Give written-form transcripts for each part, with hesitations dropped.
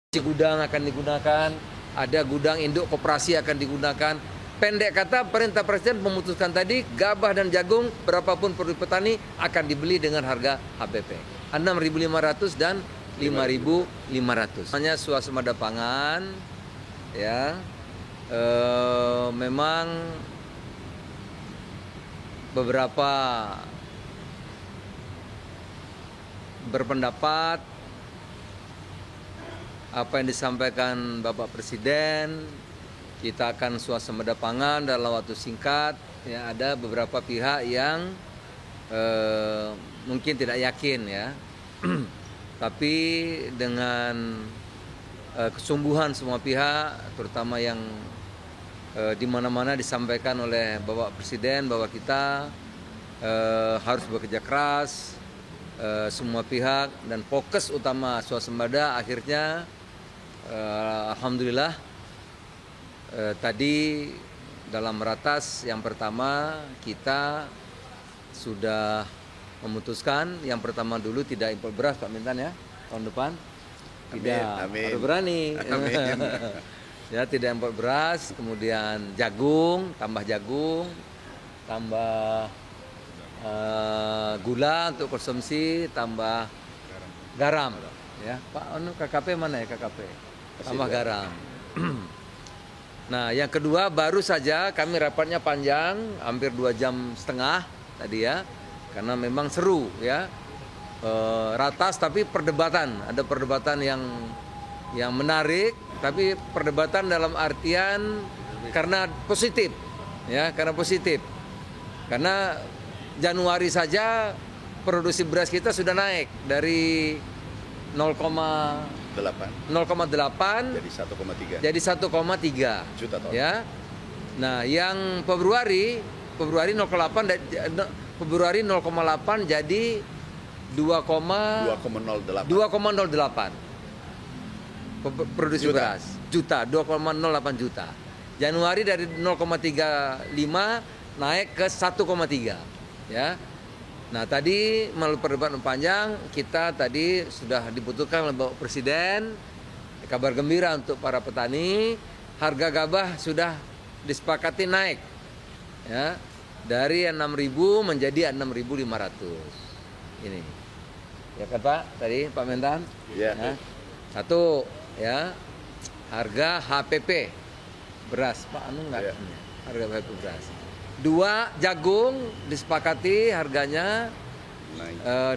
Gudang akan digunakan, ada gudang induk koperasi akan digunakan. Pendek kata, perintah Presiden memutuskan tadi gabah dan jagung berapapun produk petani akan dibeli dengan harga HPP 6.500 dan 5.500. Hanya swasembada pangan, ya, memang beberapa berpendapat apa yang disampaikan Bapak Presiden, kita akan swasembada pangan dalam waktu singkat. Ya, ada beberapa pihak yang mungkin tidak yakin, ya. Tapi dengan kesungguhan semua pihak, terutama yang di mana-mana disampaikan oleh Bapak Presiden bahwa kita harus bekerja keras, semua pihak, dan fokus utama swasembada. Akhirnya alhamdulillah tadi dalam ratas yang pertama kita sudah memutuskan yang pertama dulu tidak impor beras, Pak Mintan, ya, tahun depan. Tidak, harus berani. Amin. Ya, tidak impor beras, kemudian jagung, tambah gula untuk konsumsi, tambah garam. Ya, Pak, KKP mana ya, KKP? Tambah garam. Nah, yang kedua, baru saja kami rapatnya panjang, hampir 2,5 jam tadi, ya, karena memang seru, ya, ratas tapi perdebatan, ada perdebatan yang menarik, tapi perdebatan dalam artian karena positif, ya, karena Januari saja produksi beras kita sudah naik dari 0,8 jadi 1,3 juta ton. Ya. Nah, yang Februari 0,8 jadi 2,08 produksi beras juta, 2,08 juta. Januari dari 0,35 naik ke 1,3, ya. Nah, tadi melalui perdebatan panjang kita tadi sudah dibutuhkan oleh Bapak Presiden kabar gembira untuk para petani, harga gabah sudah disepakati naik, ya, dari 6.000 menjadi 6.500. Ini, ya kan Pak, tadi Pak Mentan? Ya. Ya. Satu, ya, harga HPP beras, Pak Anu enggak? Ya. Harga HPP beras. 2, jagung disepakati harganya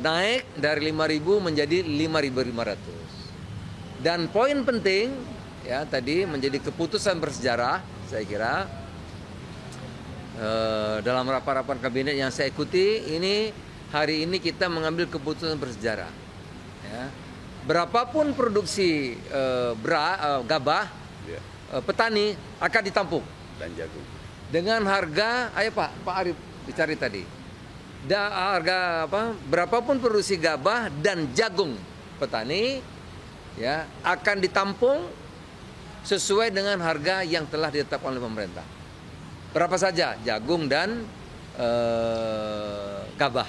naik dari 5.000 menjadi 5.500. Dan poin penting, ya, tadi menjadi keputusan bersejarah, saya kira, dalam rapat-rapat kabinet yang saya ikuti, ini hari ini kita mengambil keputusan bersejarah, ya. Berapapun produksi gabah, petani akan ditampung dan jagung dengan harga, ayo Pak Arif dicari tadi, harga apa? Berapapun produksi gabah dan jagung petani, ya, akan ditampung sesuai dengan harga yang telah ditetapkan oleh pemerintah. Berapa saja jagung dan gabah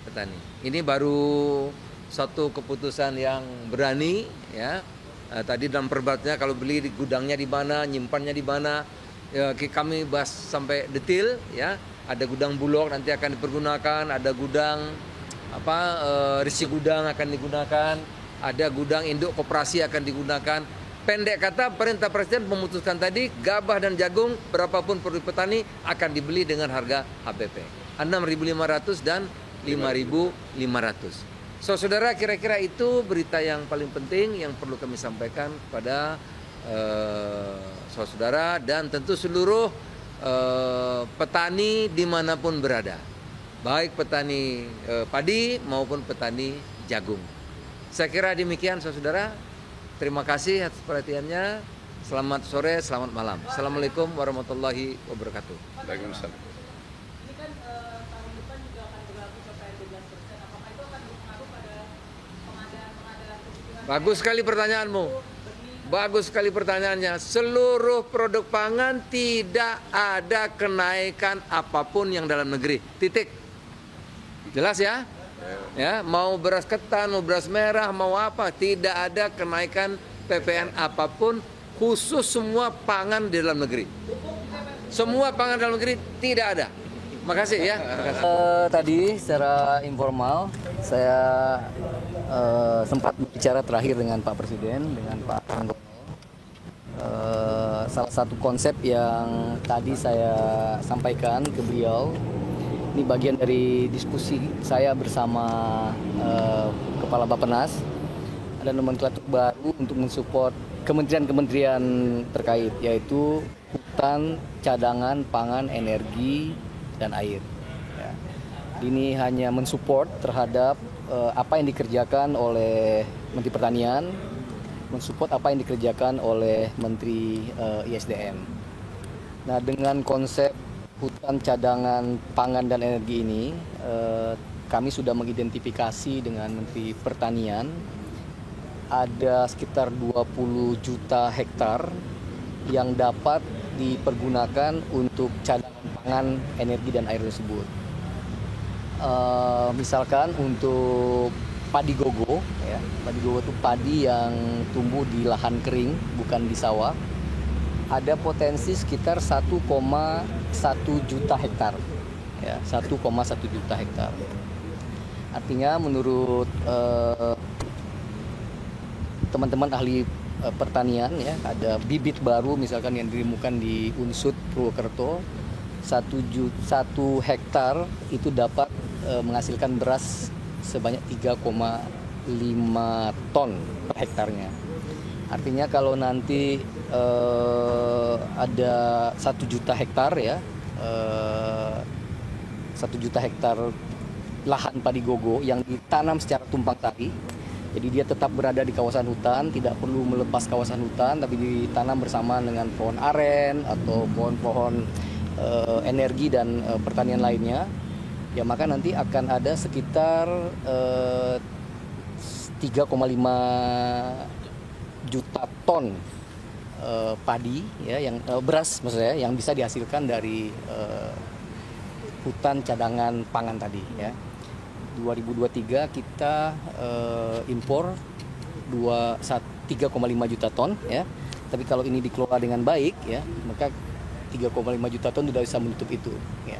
petani. Ini baru satu keputusan yang berani, ya. Tadi dalam perdebatannya kalau beli di gudangnya di mana, nyimpannya di mana, ya, kami bahas sampai detail, ya. Ada gudang bulog nanti akan dipergunakan, ada gudang risi gudang akan digunakan, ada gudang induk koperasi akan digunakan. Pendek kata, perintah Presiden memutuskan tadi gabah dan jagung berapapun produk petani akan dibeli dengan harga HPP 6.500 dan 5.500. So, saudara, kira-kira itu berita yang paling penting yang perlu kami sampaikan kepada saudara dan tentu seluruh petani dimanapun berada, baik petani padi maupun petani jagung. Saya kira demikian, saudara. Terima kasih atas perhatiannya. Selamat sore, selamat malam. Assalamualaikum warahmatullahi wabarakatuh. Waalaikumsalam. Ini kan tahun depan juga akan berlaku PPN 12%. Apakah itu akan berpengaruh pada pengadaan kebutuhan? Bagus sekali pertanyaanmu. Bagus sekali pertanyaannya. Seluruh produk pangan tidak ada kenaikan apapun yang dalam negeri. Titik. Jelas, ya? Ya, mau beras ketan, mau beras merah, mau apa, tidak ada kenaikan PPN apapun, khusus semua pangan di dalam negeri. Semua pangan dalam negeri tidak ada. Makasih ya. Tadi secara informal saya sempat bicara terakhir dengan Pak Presiden, dengan Pak Anggono. Salah satu konsep yang tadi saya sampaikan ke beliau, ini bagian dari diskusi saya bersama Kepala Bappenas. Ada nomenklatur baru untuk mensupport kementerian-kementerian terkait, yaitu hutan, cadangan, pangan, energi, dan air. Ya. Ini hanya mensupport terhadap apa yang dikerjakan oleh Menteri Pertanian, mensupport apa yang dikerjakan oleh Menteri ISDM. Nah, dengan konsep hutan, cadangan, pangan, dan energi ini, kami sudah mengidentifikasi dengan Menteri Pertanian ada sekitar 20 juta hektar yang dapat dipergunakan untuk cadangan pangan, energi, dan air tersebut. Misalkan untuk padi gogo, ya, padi gogo itu padi yang tumbuh di lahan kering, bukan di sawah. Ada potensi sekitar 1,1 juta hektar, ya, 1,1 juta hektar. Artinya menurut teman-teman ahli pertanian, ya, ada bibit baru misalkan yang ditemukan di Unsut Purwokerto, 1 hektar itu dapat menghasilkan beras sebanyak 3,5 ton per hektarnya. Artinya kalau nanti ada 1 juta hektar, ya, 1 juta hektar lahan padi gogo yang ditanam secara tumpang tindih. Jadi dia tetap berada di kawasan hutan, tidak perlu melepas kawasan hutan, tapi ditanam bersama dengan pohon aren atau pohon-pohon energi dan pertanian lainnya. Ya, maka nanti akan ada sekitar 3,5 juta ton padi, ya, yang beras maksudnya, yang bisa dihasilkan dari hutan cadangan pangan tadi, ya. 2023 kita impor 3,5 juta ton, ya. Tapi kalau ini dikelola dengan baik, ya, maka 3,5 juta ton sudah bisa menutup itu, ya.